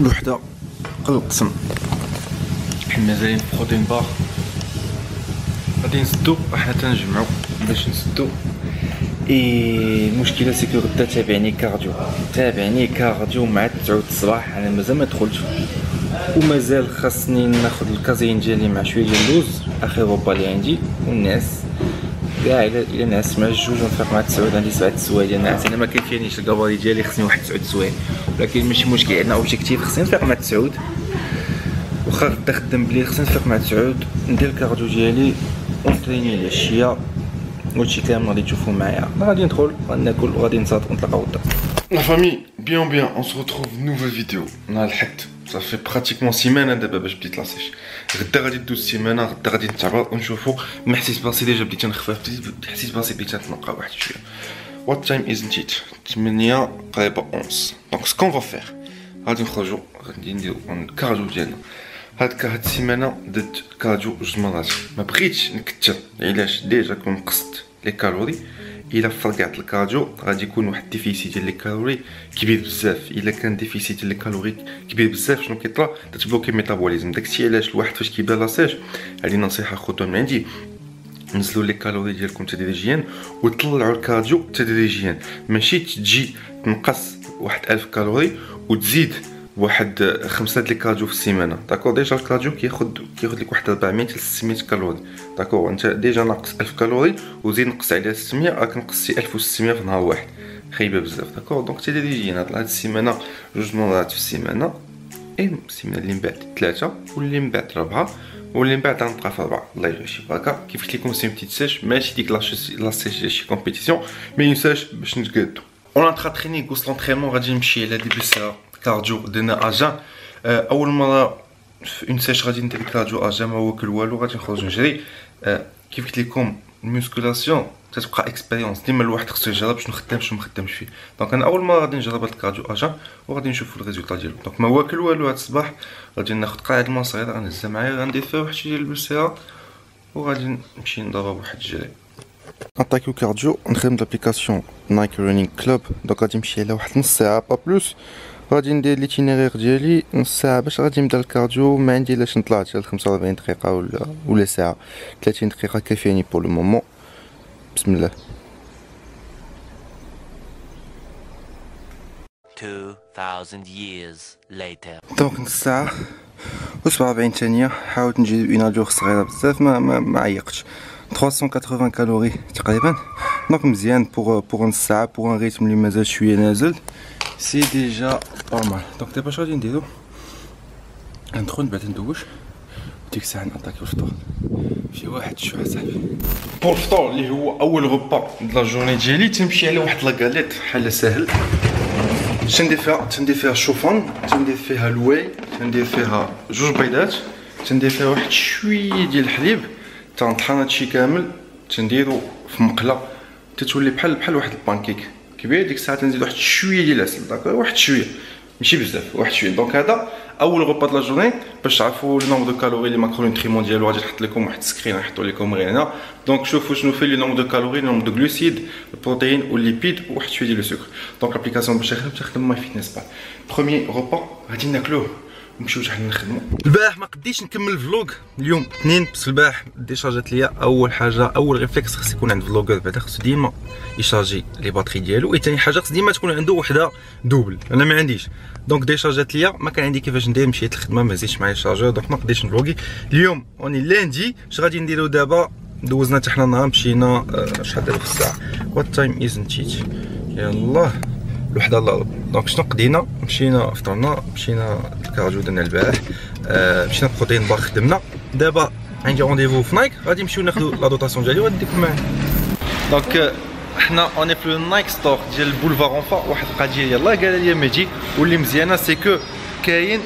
الوحده القسم. حنا مازالين في بروتين بار غادي نسدو وحنا تنجمعو باش نسدو. المشكله سيكو غدا تابعني كارديو مع 9 الصباح. انا مازال ما دخلتش ومازال خاصني ناخذ الكازين ديالي مع شويه ديال اللوز اخر ربا اللي عندي. والناس كاع الى نعس مع الجوج ونفيق مع 9 عندي 7 السوايع ديال النعاس. انا ما كيفينيش الكاباري ديالي خصني واحد 9 السوايع ولكن ماشي مشكل. عندنا اوبجيكتيف خصني نفيق مع 9 واخا غدا خدام بليل خصني نفيق مع 9 ندير الكارديو ديالي ونطريني العشيه. وهادشي كامل غادي تشوفوا معايا. غادي ندخل غناكل وغادي نصاد ونتلاقاو غدا. La famille, bien, on se retrouve nouvelle vidéo. On a le حد. Ça fait pratiquement semaine دابا باش بديت لاصيش. غدا غادي دوز السيمانه، غدا غادي نتعرض ونشوفوا. من حسيت براسي ديجا بديت نخفف، حسيت براسي بديت نتنقى واحد شويه. What time isn't it? 8 قريبه 11. Donc ce qu'on va faire, غادي نخرجوا غادي نديرو الكارديو ديالنا. هاد السيمانه درت كارديو جوج مرات. ما بغيتش نكثر علاش ديجا كون نقصت لي كالوري. الا فرقعت الكارديو غادي يكون واحد الديفيسيت ديال لي كالوري كبير بزاف. الا كان ديفيسيت ديال لي كالوري كبير بزاف شنو كيطرا؟ تتبلوكي الميتابوليزم. داكشي علاش الواحد فاش كيبدا لاصيج علينا نصيحه خذوها من عندي، نزلوا لي كالوري ديالكم تدريجيا وطلعوا الكارديو تدريجيا. ماشي تجي تنقص واحد 1000 كالوري وتزيد واحد 5 د الكارديو في السيمانه. داكور ديجا الكارديو كياخذ لك واحد 400 ل 600 كالوري. داكور انت ديجا ناقص 1000 كالوري وزيد نقص عليها 600 راك نقصتي 1600 في نهار واحد. خايبه بزاف. داكور دونك تدريجيا هاد السيمانه جوج مرات في السيمانه. السيمانه اللي من بعد 3 واللي من بعد 4 واللي من بعد غنبقى في 4. الله يجعل شي بركه. كيف قلت لكم سي بتيت سيش ماشي ديك لا شي كومبيتيسيون مي اون سيش باش نتقادو. اون انتريني كوست لونطريمون غادي نمشي على ديبي ساعه كارديو درنا اجان. اول مره في اون سيش غادي ندير كارديو اجان ما واكل والو غادي نخرج نجري. كيف قلت لكم الميسكولاسيون تتبقى اكسبيريونس ديما الواحد خصو يجرب شنو خدام شنو ما خدامش فيه. دونك انا اول مره غادي نجرب هاد الكارديو اجان وغادي نشوفوا الريزولطا ديالو. دونك ما واكل والو هاد الصباح غادي ناخذ قاعده الماء صغيره غنهزها معايا غندير فيها واحد شي ديال البلسيره وغادي نمشي نضرب واحد الجري. نطاكيو كارديو نخدم لابليكاسيون نايك رانينغ كلوب. دونك غادي نمشي على واحد نص ساعه با بلوس. غادي ندير ليتينيرير ديالي نص ساعه باش غادي نبدا الكارديو. ما عندي لاش نطلع حتى ل 45 دقيقه ولا ساعه. 30 دقيقه كافياني بور لو مومون. بسم الله. 2000 years later. دونك نص ساعه و 47 ثانيه. حاولت نجي باناجور صغيره بزاف ما عيقتش. 380 كالوري تقريبا. دونك مزيان بوغ نص ساعه بوغ ان ريتم اللي مازال شويه نازل. سي ديجا نورمال. دونك دابا اش غادي نديرو؟ ندخل بعد ندوش ديك الساعه نعطيك الفطور. شي واحد الشوع صاحبي بور الفطور اللي هو اول غبا د لا جورني ديالي. تنمشي على واحد لاكاليت بحال ساهل. تندير فيها الشوفان، تندير فيها الواي، تندير فيها جوج بيضات، تندير فيها واحد شويه ديال الحليب. تنطحن هادشي كامل تنديرو في مقله تتولي بحال واحد البانكيك كبير. ديك الساعه تنزيد واحد شويه ديال العسل. داكور واحد شويه ماشي بزاف واحد شويه. دونك هذا اول غبا د لا جورني باش تعرفوا لو نومبر دو كالوري لي ماكرو نوتريمون ديالو. غادي نحط لكم واحد السكرين نحطو لكم غير هنا. دونك شوفوا شنو فيه لو نومبر دو كالوري لو نومبر دو غلوسيد البروتين والليبيد وواحد شويه ديال السكر. دونك لابليكاسيون باش تخدم ماي فيتنس با. بروميي غبا غادي ناكلوه نمشيو حنا نخدمو. البارح ما قديتش نكمل الفلوق اليوم اثنين بس البارح ديشارجات ليا. اول حاجه اول ريفلكس خص يكون عند فلوغر بعدا خصو ديما يشارجي لي باتري ديالو. ثاني حاجه خص ديما تكون عنده وحده دوبل. انا ما عنديش دونك ديشارجات ليا ما كان عندي كيفاش ندير. مشيت الخدمه ما زيدش معايا الشارجور دونك ما قديتش نفلوغي اليوم. اوني لاندي اش غادي نديرو دابا؟ دوزنا حتى حنا النهار مشينا شحال دابا في الساعه؟ وات تايم ازنت ات؟ يلاه الوحده الا ربع. دونك شنو قدينا؟ مشينا فطرنا مشينا الكارديو درنا البارح. مشينا بروتين بار خدمنا. دابا عندي رونديفو في نايك غادي نمشيو ناخذ لا دوطاسيون ديالي وغاديكم معايا. دونك حنا اوني في النايك ستور ديال البولفار اونفا. واحد القضيه يلاه قال لي ميجي واللي مزيانه سي كو كاين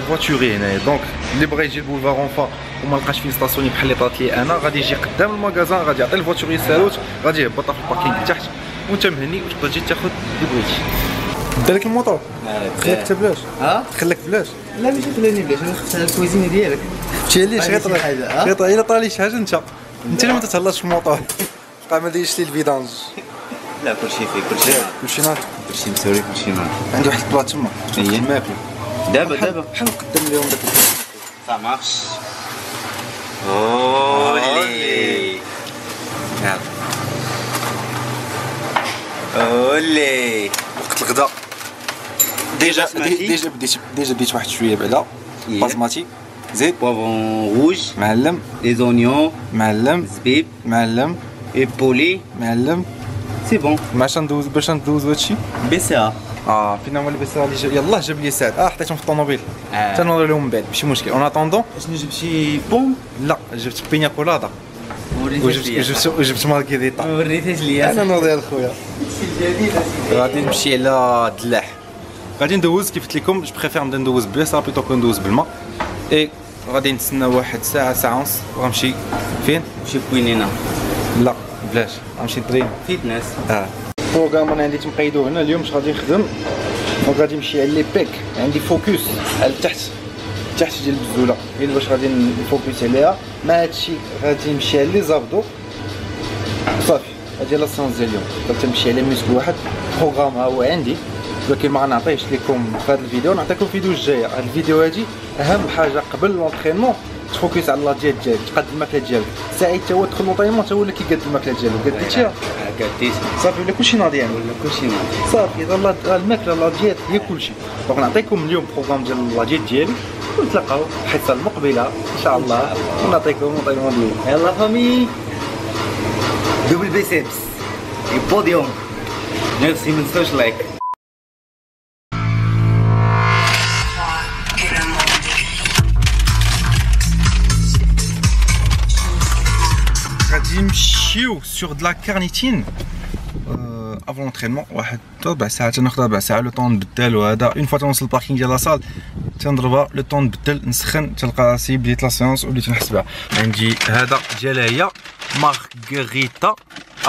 فواتوري هنايا. دونك اللي بغى يجي البولفار اونفا وما لقاش فين ستاسيوني بحال اللي طرات لي انا غادي يجي قدام المغازان غادي يعطي الفواتوري سالوت غادي يهبطها في الباركينغ لتحت وانت مهني وتقدر تجي تاخذ اللي بغيتي. دالك الموطور خليك حتى بلاش. خليك بلاش. لا ماشي خليني بلاش انا خفت على الكويزينه ديالك. خفتي عليه شي غير الا طرا لي شي حاجه انت اللي ما تتهلاش في الموطور. بقى ما دايرش لي الفيدانج. لا كلشي فيه كلشي ناض كلشي مسوري كلشي ناض. عندي واحد البلاط تما هي ماكل دابا بحال نقدم لهم داك سا مارش. اولي يلا اولي وقت الغدا. ديجا بديت واحد شويه بعدا بازماتي. زيد بوافون روج معلم، لي زونيون معلم، زبيب معلم، ايبولي معلم. سي بون. باش ندوز هادشي. بي سي ا فينا هو البس اللي يلاه جاب لي ساعد. حطيتهم في الطوموبيل تنوري لهم من بعد ماشي مشكل. اون اتوندون شنو جبتي بوم؟ لا جبت بينيا كولادا وجبت مارغريتا. ما وريتيش ليا. انا نوضي لخويا. غادي نمشي على دلاح. غادي ندوز كيف قلت لكم جو بريفير نبدا ندوز بليصه بيتو كو ندوز بالماء. اي غادي نتسنى واحد ساعه ونص وغنمشي فين؟ نمشي بوينينا. لا بلاش غنمشي دريم فيتنس. البروغرام انا عندي تمقيدو هنا اليوم. اش غادي نخدم؟ غادي نمشي على لي بيك. عندي فوكس على تحت ديال البزوله هي باش غادي نفوكس عليها. مع هادشي غادي نمشي على لي زابدو صافي. هادي لا سيونس ديال اليوم. غادي نمشي على ميسكل واحد. بروغرام ها هو عندي ولكن ما غنعطيهش لكم في هذا الفيديو. نعطيكم الفيديو الجايه. هذا الفيديو هادي اهم حاجه قبل لونطرينمون تفوكس على لا ديال ديالك، تقاد الماكله ديالك. سعيد تا هو دخل لونطرينمون تا هو اللي كيقاد الماكله ديالو. قديتيها قديت صافي ولا كلشي ناضي يعني ولا كلشي ناضي صافي. اذا الماكله لا ديال هي كلشي. دونك نعطيكم اليوم بروغرام ديال لا ديالي ونتلاقاو الحصه المقبله ان شاء الله ونعطيكم لونطرينمون ديالي. يلا فامي دوبل بيسيبس البوديوم. ميرسي ما تنساوش لايك. غادي نمشيو سور دلا كارنيتين افون لونطرينمون. واحد 4 ساعات ناخذ 4 ساعات لو طون نبدل. وهذا اون فوا تنوصل الباركينغ ديال لاصال تنضربها لو طون نبدل نسخن تلقى راسي بديت لا سيونس وليت نحسبها. عندي هذا ديالها هي مارغريتا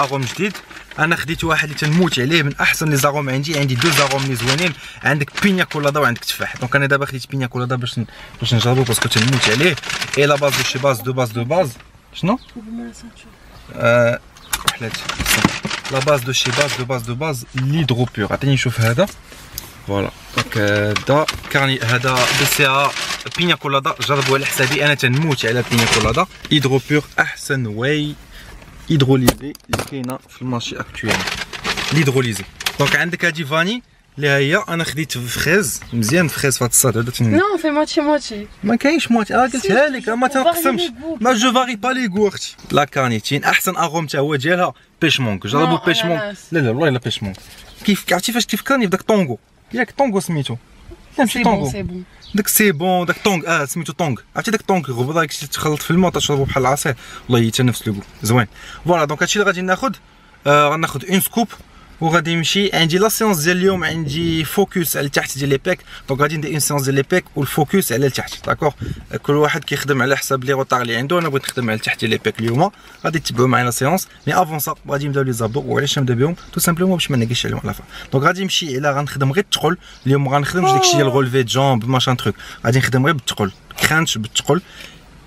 اروم جديد. انا خديت واحد اللي تنموت عليه من احسن لي زاروم عندي دو زاروم اللي زوينين. عندك بينيا كولادا وعندك تفاح. دونك انا دابا خديت بينيا كولادا باش نجربو باسكو تنموت عليه. اي لا باز دو شي باز دو باز شنو وحلات لا باز دو شي باز دو باز ليدرو بور. عطيني نشوف هذا فوالا. دونك هذا كارني هذا بي سي ا بينيا كولادا. جربوا على حسابي انا تنموت على بينيا كولادا. ليدرو بور احسن واي هيدروليزي اللي كاينه في المارشي اكطويل. ليدروليزي. دونك عندك هادي فاني اللي هي انا خديت فريز مزيان. فريز فهاد الصاد هذا نو في موتشي ما كاينش موتي. قلتها لك ما تنقسمش. ما جو فاري با لي غو اختي. لا كارنيتين احسن اروم تا هو ديالها بيشمونك. جربوا بيشمونك. لا والله الا بيشمونك. كيف عرفتي فاش كيف كاني بداك طونغو ياك طونغو سميتو. لا ماشي طونغو داك سي بون داك طونغ سميتو طونغ. عرفتي داك طونغ غبره تخلط في الماء تشربو بحال العصير. والله حتى نفس لو زوين. فوالا دونك هادشي اللي غادي ناخذ. غناخذ اون سكوب وغادي نمشي. عندي لا سيونس ديال اليوم عندي فوكس على التحت ديال لي بيك. دونك غادي ندير اون سيونس ديال لي بيك والفوكس على التحت. داكوغ كل واحد كيخدم على حساب لي روطار اللي عنده. انا بغيت نخدم على التحت ديال لي بيك اليوم. غادي تتبعوا معايا لا سيونس. مي افون سا غادي نبداو لي زابدو. وعلاش نبدا بهم؟ تو سامبلومون باش ما نقيش عليهم على فا. دونك غادي نمشي على غنخدم غير الثقل اليوم. ما غنخدمش داكشي ديال غولفي جامب ماشان تروك. غادي نخدم غير بالثقل كرانش بالثقل.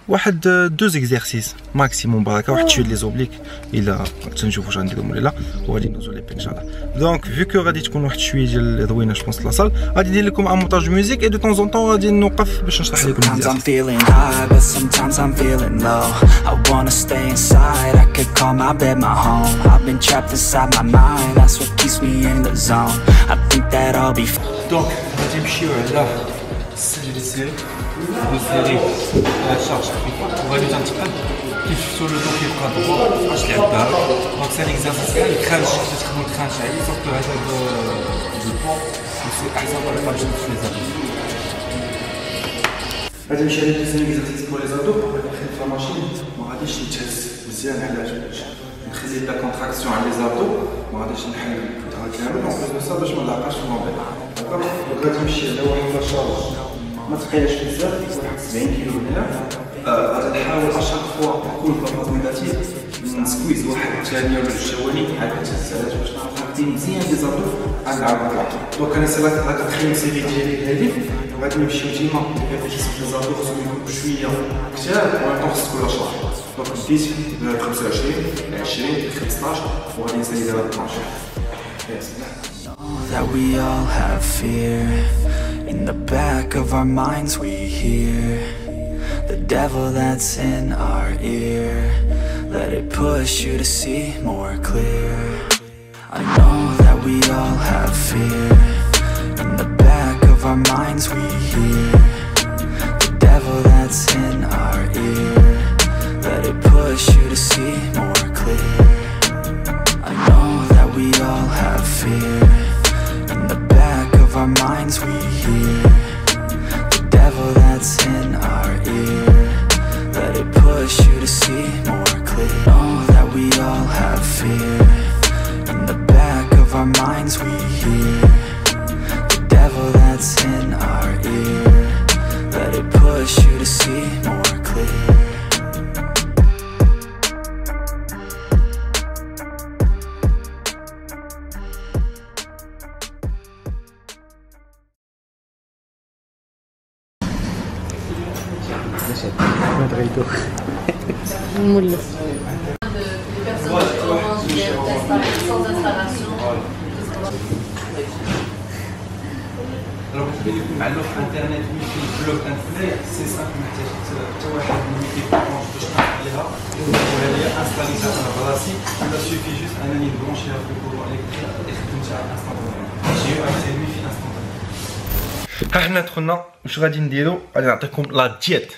واحد 2 زيكزارسيس ماكسيموم بركه. واحد شويه لي زوبليك الا تنشوفوا واش غنديرهم ولا لا. وغادي ندوزو لي بيك ان شاء الله. دونك فيكو غادي تكون واحد شويه ديال زوينه جوبونس لاصال. غادي ندير لكم ان مونتاج ميوزيك اي دو طون زون طون غادي نوقف باش نشرح لكم. I'm feeling high but sometimes I'm feeling low. I wanna stay inside. I could call my bed my home. I've been trapped inside my mind. That's what keeps me in the zone. I think that I'll be دونك غادي نمشيو على السجل السيري بالسيري شارج وغادي تنتقل كيف شفتو لو دو كيبقى دغوا مابقاش لعبها. دونك سي ليكزارسيس بحال الكرانش تخدمو الكرانش عادي سورتو هذا البون سي احسن ولا ما تجبدش لي زادو. غادي نمشي على ليكزارسيس بور لي زادو. غادي نخدم في الماشين ما غاديش نتهز مزيان. علاش نخلي لا كونتراكسيون على لي زادو ما غاديش نحل الفتره كامل. اون بليس دو سا باش ما نلقاش في الموبيل. داكوغ غادي نمشي على واحد لا شارج ما تقيلش بزاف. واحد 70 كيلو هنا. غادي نحاول اشاك فوا كل فاز نيجاتيف نسكويز واحد الثانيه ولا جوج ثواني عاد تهز علاش باش نعرف نخدم مزيان لي زادو عاد نعاود نطلع. دونك انا سي هاد التخييم سيري ديالي هادي غادي نمشيو ديما ريبيتيسيون لي زادو خصهم يكونوا شويه كثار وغادي نقص كل شهر. دونك بديت ب 25 20 15 وغادي نسالي دابا 12. that we all have fear. In the back of our minds we hear the devil that's in our ear. Let it push you to see more clear. I know that we all have fear. In the back of our minds we hear the devil that's in our ear. Let it push you to see more clear. I know that we all have fear. In the back of our minds we hear the devil that's in our ear. Let it push you to see more clear. Know that we all have fear. In the back of our minds we hear the devil that's in our ear. Let it push you to see more clear. ما تغيدو مولف معلوق انترنت ويفي بلوك انترنت سي صافي محتاج حتى واحد من ليكيبمون باش نعرف عليها وهذه انستاليتها براسي ولا سوفي جوست انني نبرونشيها في الكورو الكتريك خدمتها انستاليتها جيو اكتيف ويفي انستاليتها. ها حنا دخلنا واش غادي نديرو غادي نعطيكم لا دييت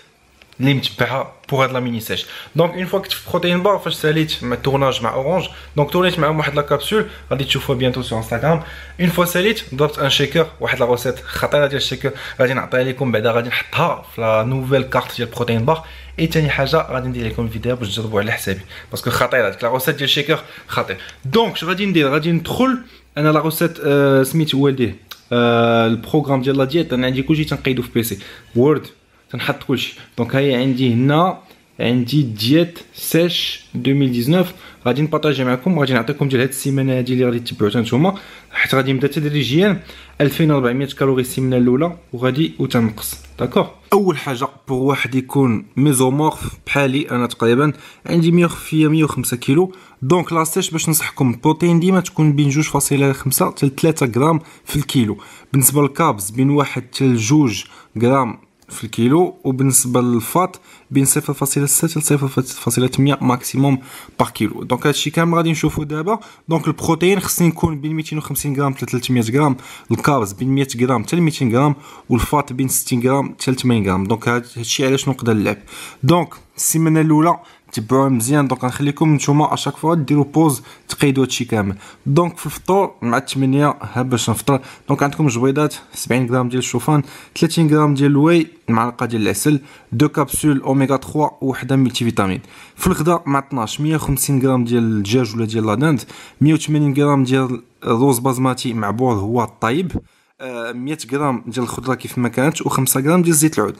اللي متبعها بوغ هاد لا ميني سيش. دونك اون فوا كنت في بروتين بار فاش ساليت مع التورناج مع اورانج دونك تورنيت معاهم واحد لا كابسول غادي تشوفوها بيانتو سو انستغرام. اون فوا ساليت ضربت ان شيكر واحد لا روسيت خطيره ديال الشيكر غادي نعطيها لكم بعدا غادي نحطها في لا نوفيل كارت ديال بروتين بار. اي ثاني حاجه غادي ندير لكم الفيديو باش تجربوا على حسابي باسكو خطيره هذيك لا روسيت ديال الشيكر خطير. دونك اش غادي ندير غادي ندخل انا لا روسيت سميت والديه البروغرام ديال لا دييت انا عندي كلشي تنقيدو في بيسي وورد تنحط كلشي. دونك هاهي عندي هنا عندي دييت سيش 2019 غادي نبارطاجي معكم وغادي نعطيكم ديال هاد السيمانه هادي اللي غادي تتبعوها نتوما حيت غادي نبدا تدريجيا 2400 كالوري السيمانه الاولى وغادي وتنقص. داكوغ اول حاجه بوغ واحد يكون ميزومورف بحالي انا تقريبا عندي 105 كيلو. دونك لا سيش باش ننصحكم البروتين ديما تكون بين 2.5 حتى 3 غرام في الكيلو. بالنسبه للكابز بين 1 حتى 2 غرام في الكيلو وبالنسبه للفات بين 0.6 ل 0.8 ماكسيموم بار كيلو. دونك هادشي كامل غادي نشوفو دابا. دونك البروتين خصني يكون بين 250 غرام حتى 300 غرام، الكاربز بين 100 غرام حتى 200 غرام، والفات بين 60 غرام حتى 80 غرام. دونك هادشي علاش نقدر نلعب. دونك السيمانه الاولى تبعوها مزيان. دونك غنخليكم نتوما اشاك فوا ديروا بوز تقيدوا هادشي كامل. دونك في الفطور مع 8 ها باش نفطر. دونك عندكم جبيضات 70 غرام ديال الشوفان، 30 غرام ديال الواي، معلقه ديال العسل، 2 كابسول اوميغا 3 وحده ملتي فيتامين. في الغداء مع 12 150 غرام ديال الدجاج ولا ديال لا داند، 180 غرام ديال الرز بازماتي معبور هو الطيب، 100 غرام ديال الخضره كيف ما كانت، و5 غرام ديال زيت العود.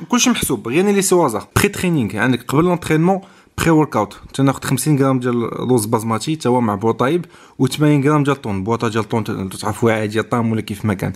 كلشي محسوب غير لي سوازا. بري ترينينغ عندك قبل لونطرينمون بري ورك اوت تناخذ 50 غرام ديال الرز بازماتي تا هو معبور طيب، و80 غرام ديال الطون بواطه ديال الطون تعرفوا عادي طام ولا كيف ما كان.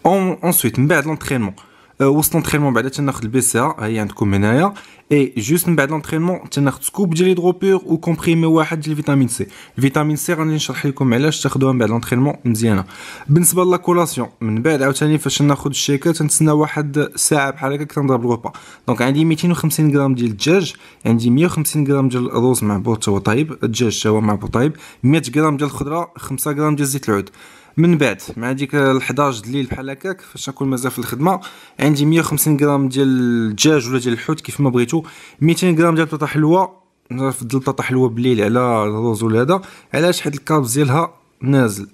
اونسويت من بعد لونطرينمون وسط لونطرينمون بعدا تناخذ البي سي ا هي عندكم هنايا. اي جوست من بعد لونطرينمون تناخذ سكوب ديال هيدروبور وكومبريمي واحد ديال فيتامين سي. الفيتامين سي غادي نشرح لكم علاش تاخذوها من بعد لونطرينمون مزيانه. بالنسبه لا كولاسيون من بعد عاوتاني فاش ناخذ الشيكه تنتسنى واحد ساعه بحال هكا كنضرب الغوبا. دونك عندي 250 غرام ديال الدجاج، عندي 150 غرام ديال الرز معبور تا هو طيب، الدجاج تا هو معبور طيب، 100 غرام ديال الخضره، 5 غرام ديال زيت العود. من بعد مع ديك 11 الليل بحال هكاك فاش نكون مازال في الخدمه عندي 150 غرام ديال الدجاج ولا ديال الحوت كيف ما بغيتو، 200 غرام ديال البطاطا حلوه. نفضل البطاطا حلوه بالليل على الرز ولا هذا علاش حيت الكاربز ديالها نازل.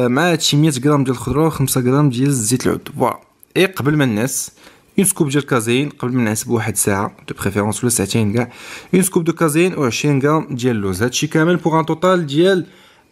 مع هادشي 100 غرام ديال الخضره و5 غرام ديال زيت العود. فوالا. اي قبل ما الناس اون سكوب ديال كازين قبل ما نعسب واحد ساعه دو بريفيرونس ولا ساعتين كاع، اون سكوب دو كازين و20 غرام ديال اللوز. هادشي كامل بوغ ان توتال ديال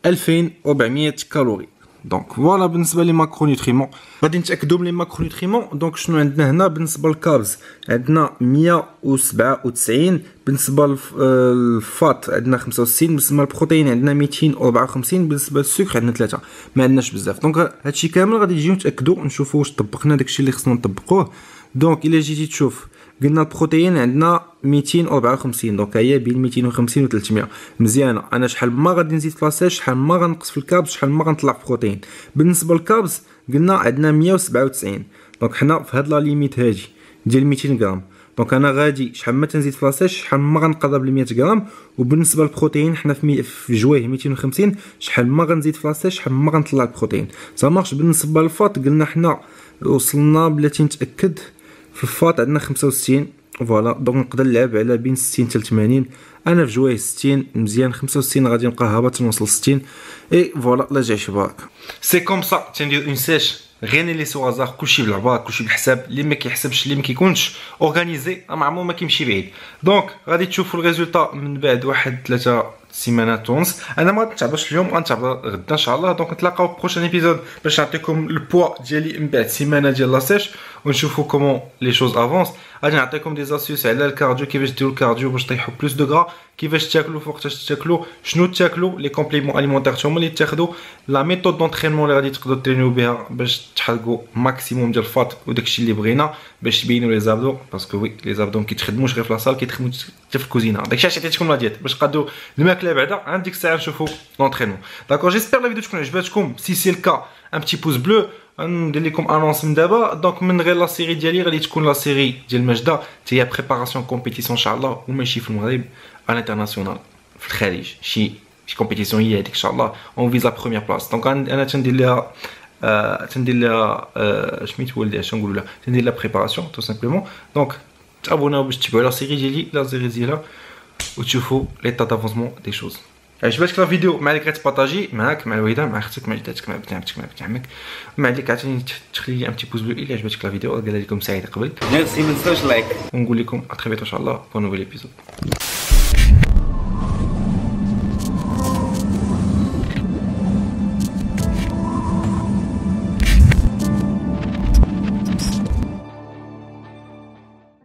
2400 كالوري. دونك فوالا بالنسبه لي ماكرونيوتريمون غادي نتاكدوا من لي ماكرونيوتريمون. دونك شنو عندنا هنا بالنسبه للكاربز عندنا 197، بالنسبه للفات عندنا 65، بالنسبه للبروتين عندنا 254، بالنسبه للسكر عندنا 3، ما عندناش بزاف. دونك هادشي كامل غادي نجيو نتاكدوا نشوفوا واش طبقنا داكشي اللي خصنا نطبقوه. دونك الا جيتي تشوف قلنا البروتين عندنا 254 دونك هي بين 250 و 300 مزيانه. انا شحال ما غادي نزيد في لاسيش، شحال ما غنقص في الكابس، شحال ما غنطلع في البروتين. بالنسبه للكابس قلنا عندنا 197 دونك حنا في هاد لا ليميت هادي ديال 200 غرام. دونك انا غادي شحال ما تنزيد في لاسيش شحال ما غنقرب ل 100 غرام. وبالنسبه للبروتين حنا في جويه 250 شحال ما غنزيد في لاسيش شحال ما غنطلع البروتين. زعماش بالنسبه للفاط قلنا حنا وصلنا بلاتي نتاكد في الفاط عندنا 65 فوالا. دونك نقدر نلعب على بين 60 حتى 80. انا في جويه 60 مزيان، 65 غادي نبقى هابط نوصل 60 اي فوالا. لا جا شباك سي كوم سا تندير اون سيش غير لي سو هازار، كلشي بالعباد كلشي بالحساب. اللي ما كيحسبش اللي ما كيكونش اورغانيزي مع عمو ما كيمشي بعيد. دونك غادي تشوفوا الريزولطا من بعد واحد 3 سيمانات ونص. انا ما غنتعباش اليوم، غنتعب غدا ان شاء الله. دونك نتلاقاو في بروشان ايبيزود باش نعطيكم البوا ديالي من بعد سيمانه ديال لاسيش ونشوفوا كومون لي شوز افونس. غادي نعطيكم دي زاسيوس على الكارديو، كيفاش ديروا الكارديو باش طيحوا بلوس دو غرا، كيفاش تاكلوا، فوقتاش تاكلوا، شنو تاكلوا، لي كومبليمون اليمونتير هما اللي تاخذوا، لا ميثود دونطرينمون اللي غادي تقدروا ترينيو بها باش تحرقوا ماكسيموم ديال الفات وداكشي اللي بغينا باش تبينوا لي زابدو. باسكو وي لي زابدو ما كيتخدموش غير في لاصال، كيتخدموا حتى في الكوزينه. داكشي علاش عطيتكم لا ديت باش تقادوا الماكله بعدا عند ديك الساعه نشوفوا لونطرينمون. داكور جيسبر لا فيديو تكون عجباتكم. سي سي الكا ان بتي بوز بلو. ندير لكم انونس من دابا. دونك من غير لا سيري ديالي غادي تكون لا سيري ديال ماجده هي بريباراسيون كومبيتيسيون ان شاء الله، وماشي في المغرب على الانترناسيونال في الخارج. شي كومبيتيسيون هي هذيك ان شاء الله اون فيز لا بروميير بلاص. دونك انا تندير لها سميتو ولدي اش نقولوا لها تندير لا بريباراسيون تو سامبلومون. دونك تابوناو باش تتبعوا لا سيري ديالي لا سيري ديالها وتشوفوا ليطا دافونسمون دي شوز. عجبتك لا فيديو ما عليك تبارطاجي معاك مع الوالده مع اختك مع جداتك مع بنتك مع بنت عمك. ما عليك عاوتاني تخلي لي ان بتي بوز بلو الا عجبتك لا فيديو. قال لكم سعيد قبل ميرسي، ما تنساوش لايك. ونقول لكم ا تري بيتو ان شاء الله بون نوفيل ايبيزود.